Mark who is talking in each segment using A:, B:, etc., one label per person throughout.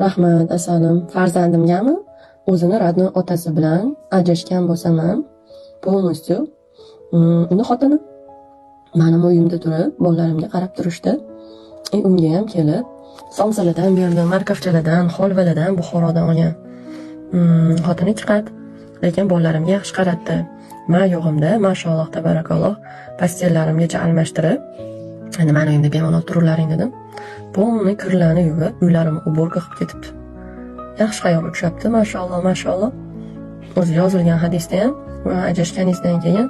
A: Rahmat, asalim. Farzandimgami? O'zini radno otasi bilan ajrashgan bo'lsam ham, полностью uni xotini mening uyimda turib, bolalarimga qarab turishdi. Unga ham kelib, somsalardan berdim, markavchalardan, holvalardan Buxorodan olgan. Xotini chiqadi, lekin bolalarimga yaxshi qaratdi. Men yo'g'imda, mashalloh, tabarakalloh, pastellarimgacha almashtirib, endi meni uyimda bemalol turularing dedim. Polni kirlarni yuvib, uylarimni uborka qilib ketibdi. Yaxshi hayol uchrabdi, mashalloh, mashalloh. O'zi yozilgan hadisda ham, ajrashganingizdan keyin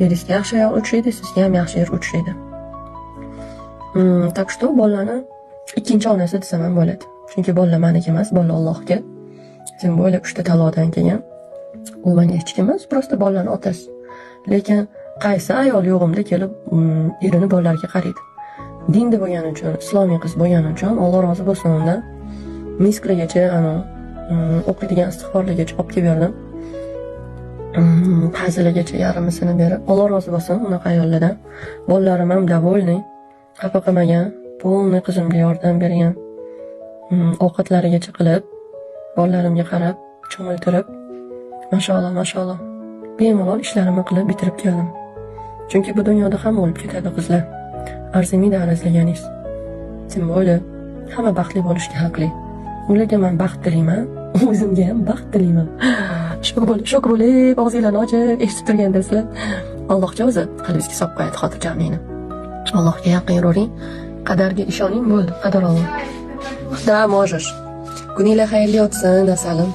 A: eringizga yaxshi hayol uchraydi, sizga ham yaxshi er uchraydi. Так что bolalarni ikkinchi onasi desam ham bo'ladi. Chunki bolalar meniki emas, bolalar Allohga. Tем более 3 ta taloqdan keyin u menga hech kim emas, просто bolalarning otasi. Lekin qaysi ayol yo'g'imda kelib erini bolalarga qaraydi. Dinda bo'lgani uchun, islomiy qiz bo'lgani uchun Alloh rozi bo'lsin undan. Misklagacha, o'qiydigan istig'forligacha olib kelib berdim. Hazilagacha yarmisini berib, Alloh rozi bo'lsin unaqa ayollardan. Bolalarim ham довольны, xafa qilmagan, polni qizimga yordam bergan. Ovqatlarigacha qilib, bolalarimga qarab, cho'miltirib, mashalloh, mashalloh. Bemalol ishlarimni qilib bitirib keldim. Chunki bu dunyoda ham o'lib ketadi qizlar. Arzimaydi arazlaganingiz. Tем более hamma baxtli bo'lishga haqli. Ularga men baxt tilayman, o'zimga ham baxt tilayman. Shok bo'lib, og'zinglarni ochib eshitib turgandasizlar. Allohga o'zi qalbingizga solib qo'yadi xotirjamlikni. Allohga yaqin yuring, qadarga ishoning, bo'ldi, qadar Alloh. Да, можешь. Kuninglar xayrli o'tsin, asalim.